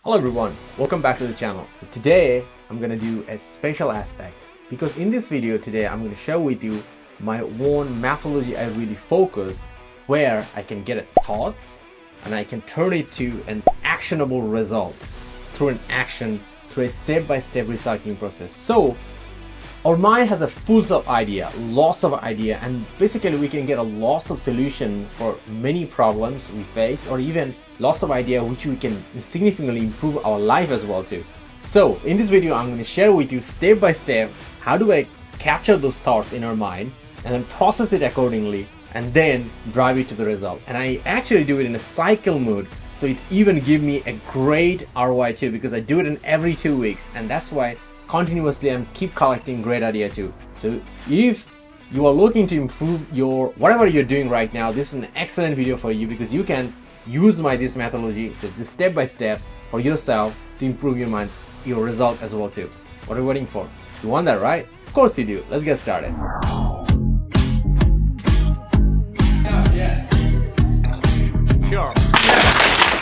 Hello everyone, welcome back to the channel. So today I'm going to do a special aspect because in this video today I'm going to share with you my own methodology. I really focus where I can get thoughts and I can turn it to an actionable result through an action, through a step-by-step recycling process. So our mind has a full of idea, lots of idea, and basically we can get a lots of solution for many problems we face, or even lots of idea which we can significantly improve our life as well too. So in this video I'm going to share with you step by step how do I capture those thoughts in our mind and then process it accordingly and then drive it to the result. And I actually do it in a cycle mode, so it even gives me a great ROI too, because I do it in every 2 weeks, and that's why continuously I'm keep collecting great idea too. So if you are looking to improve your whatever you're doing right now, this is an excellent video for you, because you can use this methodology, the step by steps for yourself to improve your mind, your result as well too. What are you waiting for? You want that, right? Of course you do. Let's get started. Sure.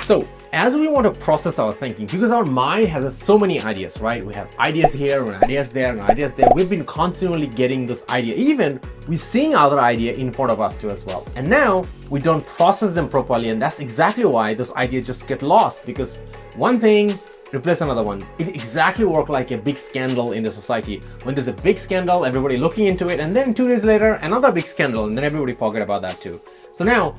So as we want to process our thinking, because our mind has so many ideas, right? We have ideas here and ideas there and ideas there. We've been constantly getting those ideas. Even we're seeing other idea in front of us too as well. And now we don't process them properly, and that's exactly why those ideas just get lost, because one thing replace another one. It exactly works like a big scandal in the society. When there's a big scandal, everybody looking into it, and then 2 days later another big scandal, and then everybody forget about that too. So now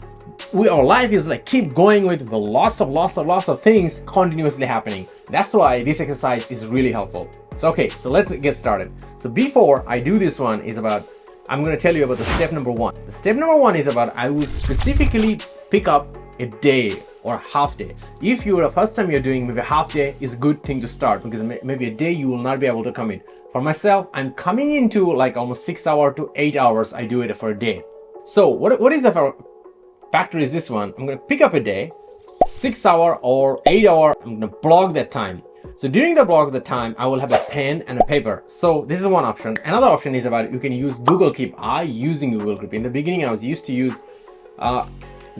our life is like keep going with the lots of things continuously happening. That's why this exercise is really helpful. So okay, so let's get started. So before I do this one is about, I'm going to tell you about the step number one. The step number one is about I will specifically pick up a day or a half day. If you're the first time you're doing, maybe a half day is a good thing to start, because maybe a day you will not be able to come in. For myself, I'm coming into like almost 6 hours to 8 hours. I do it for a day. So what is the factor is this one? I'm going to pick up a day, 6 hour or 8 hour. I'm going to block that time. So during the block of the time, I will have a pen and a paper. So this is one option. Another option is about you can use Google Keep. I using Google Keep. In the beginning, I was used to use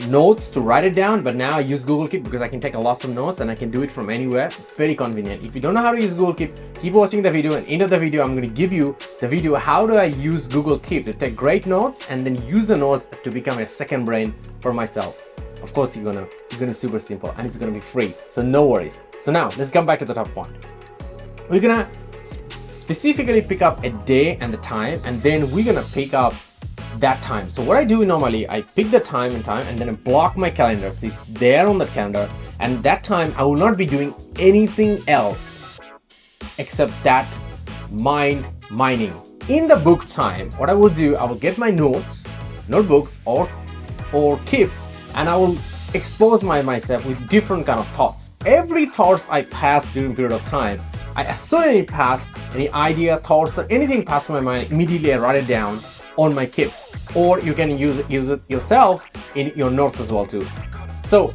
notes to write it down, but now I use Google Keep because I can take a lot of notes and I can do it from anywhere. It's very convenient. If you don't know how to use Google Keep, keep watching the video, and end of the video I'm going to give you the video how do I use Google Keep to take great notes and then use the notes to become a second brain for myself. Of course you're gonna super simple, and it's gonna be free, so no worries. So now let's come back to the top point. We're gonna specifically pick up a day and the time, and then we're gonna pick up that time. So what I do normally, I pick the time and then I block my calendar, so it's there on the calendar, and that time I will not be doing anything else except that mining. In the book time, what I will do, I will get my notebooks or keeps, and I will expose myself with different kind of thoughts. Every thoughts I pass during period of time, as soon as it pass, any idea, thoughts, or anything pass my mind, immediately I write it down on my keep. Or you can use it yourself in your notes as well too. So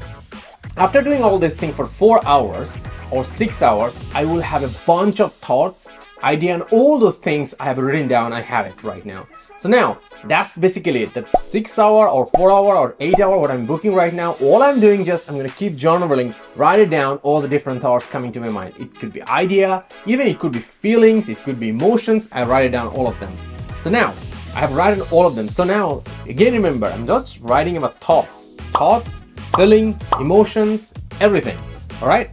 after doing all this thing for 4 hours or 6 hours, I will have a bunch of thoughts, idea, and all those things I have written down. I have it right now. So now that's basically it. The 6 hour or 4 hour or 8 hour what I'm booking right now, all I'm doing I'm going to keep journaling, write it down, all the different thoughts coming to my mind. It could be idea, even it could be feelings, it could be emotions. I write it down, all of them. So now I have written all of them. So now again, remember, I'm just writing about thoughts, feeling, emotions, everything. All right.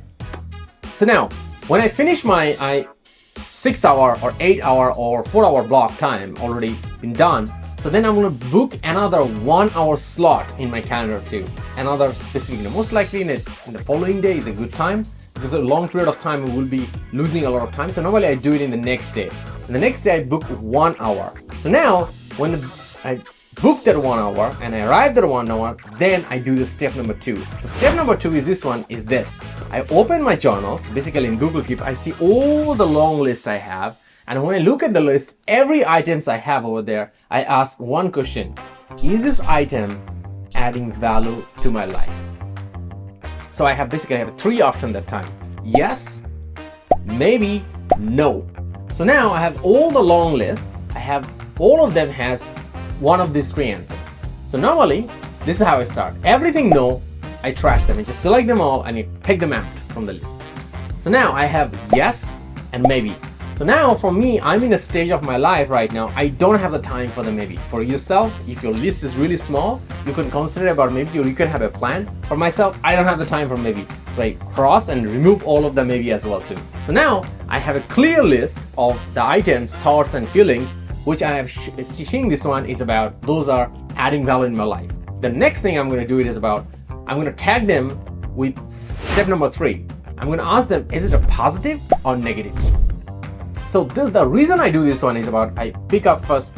So now when I finish my 6 hour or 8 hour or 4 hour block time already been done, so then I'm going to book another 1 hour slot in my calendar too. Another specific, most likely in the following day is a good time, because a long period of time we will be losing a lot of time. So normally I do it in the next day. And the next day I book 1 hour. So now when I book that 1 hour and I arrive at 1 hour, then I do the step number 2. So step number 2 is this. I open my journals, basically in Google Keep. I see all the long list I have, and when I look at the list, every items I have over there, I ask one question: is this item adding value to my life? So I have 3 options that time: yes, maybe, no. So now I have all the long list. I have all of them has one of these 3 answers. So normally this is how I start. Everything no, I trash them. I just select them all and I take them out from the list. So now I have yes and maybe. So now for me, I'm in a stage of my life right now, I don't have the time for the maybe. For yourself, if your list is really small, you can consider about maybe, or you can have a plan. For myself, I don't have the time for maybe. So I cross and remove all of the maybe as well too. So now I have a clear list of the items, thoughts and feelings, which I have seeing this one is about, those are adding value in my life. The next thing I'm going to do it is about, I'm going to tag them with step number 3. I'm going to ask them, is it a positive or negative? So the reason I do this one is about, I pick up first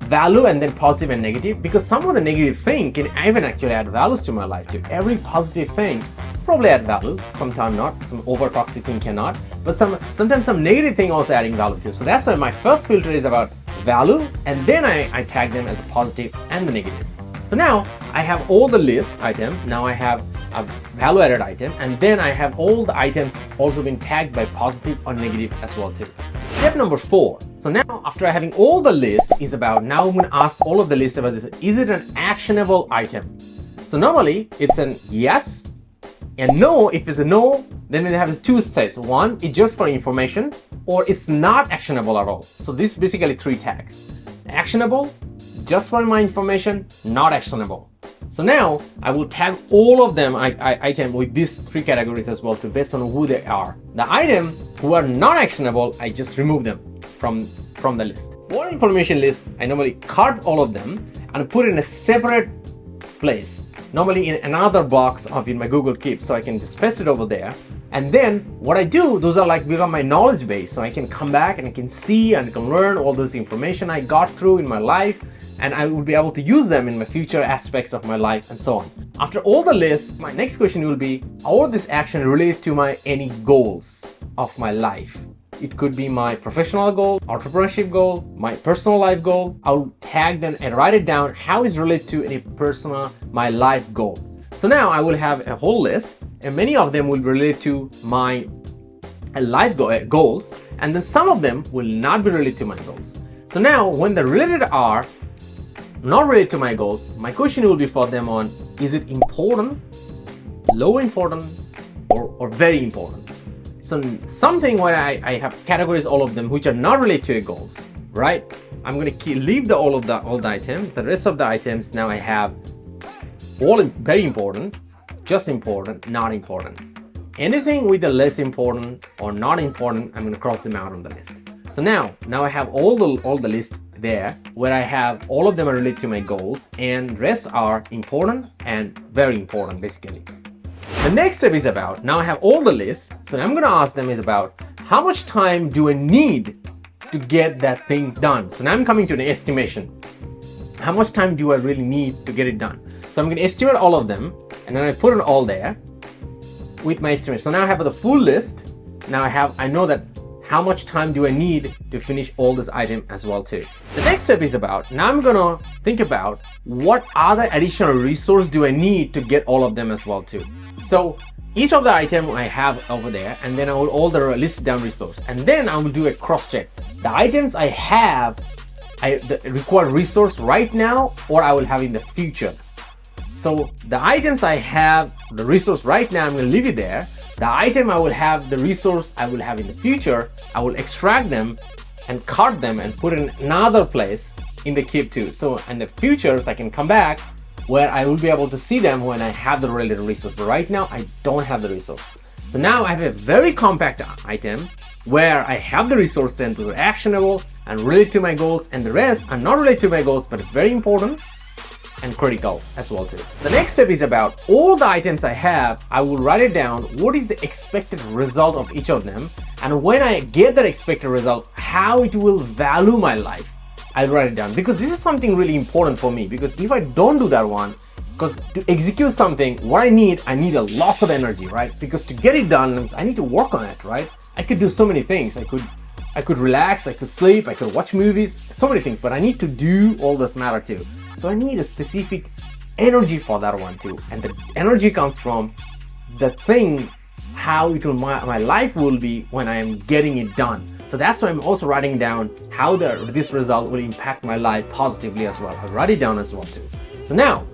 value and then positive and negative, because some of the negative thing can even actually add values to my life too. Every positive thing probably add values, sometimes not, some over toxic thing cannot, but sometimes some negative thing also adding value too. So that's why my first filter is about value, and then I tag them as a positive and the negative. So now I have all the list item, now I have a value added item, and then I have all the items also been tagged by positive or negative as well too. Step number 4. So now after having all the list is about, now I'm going to ask all of the list about this, is it an actionable item? So normally it's an yes and no. If it's a no, then it has 2 steps. One, it's just for information, or it's not actionable at all. So this is basically 3 tags. Actionable, just for my information, not actionable. So now I will tag all of them item with these 3 categories as well, to based on who they are. The item who are not actionable, I just remove them from the list. For information list, I normally cut all of them and put in a separate place, normally in another box of in my Google Keep, so I can just paste it over there. And then what I do, those are like become my knowledge base, so I can come back and I can see and can learn all this information I got through in my life, and I will be able to use them in my future aspects of my life and so on. After all the list, my next question will be, how this action relates to my any goals of my life? It could be my professional goal, entrepreneurship goal, my personal life goal. I'll tag them and write it down how it's related to any personal, my life goal. So now I will have a whole list, and many of them will relate to my life goals, and then some of them will not be related to my goals. So now when the related are not related to my goals, my question will be for them on, is it important, low important, or very important? So something where I have categories, all of them, which are not related to your goals, right? I'm going to leave all the items. The rest of the items now I have all very important, just important, not important. Anything with the less important or not important, I'm going to cross them out on the list. So now I have all the list there, where I have all of them are related to my goals, and rest are important and very important basically. The next step is about, now I have all the lists, so I'm going to ask them is about, how much time do I need to get that thing done? So now I'm coming to an estimation. How much time do I really need to get it done? So I'm going to estimate all of them, and then I put it all there with my estimation. So now I have the full list. Now I know that how much time do I need to finish all this item as well too. The next step is about, now I'm gonna think about what other additional resource do I need to get all of them as well too. So each of the item I have over there, and then I will all the list down resource, and then I will do a cross check. The items I have, require resource right now, or I will have in the future. So the items I have the resource right now, I'm going to leave it there. The item I will have the resource I will have in the future, I will extract them and cut them and put it in another place in the Keep too. So in the futures I can come back where I will be able to see them when I have the related resource. But right now I don't have the resource. So now I have a very compact item where I have the resource and those are actionable and related to my goals, and the rest are not related to my goals but very important and critical as well too. The next step is about all the items I have, I will write it down, what is the expected result of each of them, and when I get that expected result, how it will value my life. I'll write it down, because this is something really important for me, because if I don't do that one, because to execute something, what I need a lot of energy, right? Because to get it done, I need to work on it, right? I could do so many things. I could relax, I could sleep, I could watch movies, so many things, but I need to do all this matter too. So I need a specific energy for that one too. And the energy comes from the thing, how it will my life will be when I am getting it done. So that's why I'm also writing down how this result will impact my life positively as well. I'll write it down as well too. So now,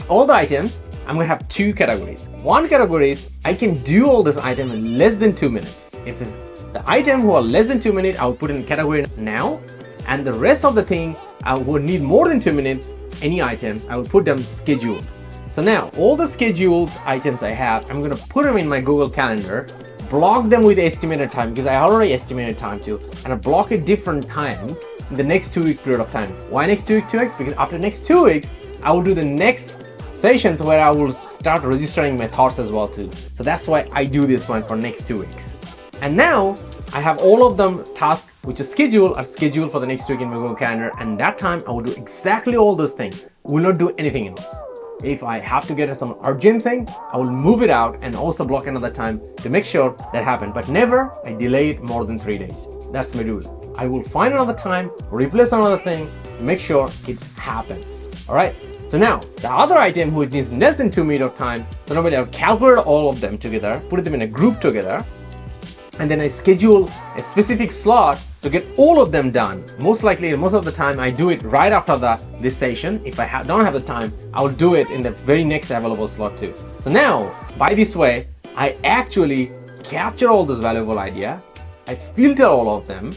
all the items I'm gonna have two categories. One category is I can do all this item in less than 2 minutes. If it's the item who are less than 2 minutes, I'll put in category now, and the rest of the thing I would need more than 2 minutes, any items, I will put them scheduled. So now all the scheduled items I have, I'm gonna put them in my Google Calendar, block them with estimated time because I already estimated time too, and I block it different times in the next 2 week period of time. Why next 2 weeks? Because after next 2 weeks, I will do the next sessions where I will start registering my thoughts as well too. So that's why I do this one for next 2 weeks. And now I have all of them tasks which are scheduled for the next week in my Google Calendar, and that time I will do exactly all those things. Will not do anything else. If I have to get some urgent thing, I will move it out and also block another time to make sure that happens. But never I delay it more than 3 days. That's my rule. I will find another time, replace another thing to make sure it happens. All right. So now the other item which needs less than 2 minutes of time. So nobody have calculated all of them together, put them in a group together, and then I schedule a specific slot to get all of them done. Most likely, most of the time, I do it right after this session. If I don't have the time, I will do it in the very next available slot too. So now, by this way, I actually capture all this valuable idea, I filter all of them,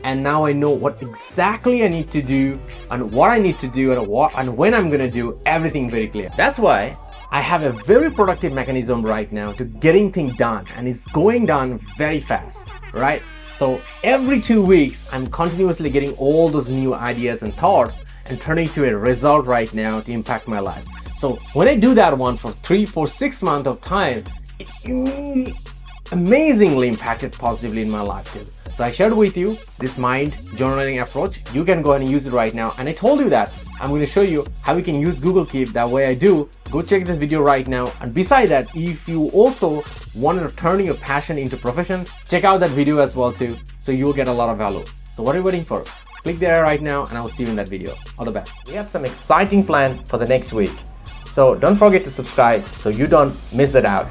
and now I know what exactly I need to do and what I need to do and when I'm gonna do everything very clear. That's why I have a very productive mechanism right now to getting things done, and it's going down very fast, right? So every 2 weeks, I'm continuously getting all those new ideas and thoughts and turning to a result right now to impact my life. So when I do that one for 3, 4, 6 months of time, it amazingly impacted positively in my life too. So I shared with you this mind journaling approach. You can go ahead and use it right now. And I told you that I'm going to show you how you can use Google Keep that way I do. Go check this video right now. And beside that, if you also want to turn your passion into profession, check out that video as well too. So you will get a lot of value. So what are you waiting for? Click there right now and I will see you in that video. All the best. We have some exciting plan for the next week. So don't forget to subscribe so you don't miss that out.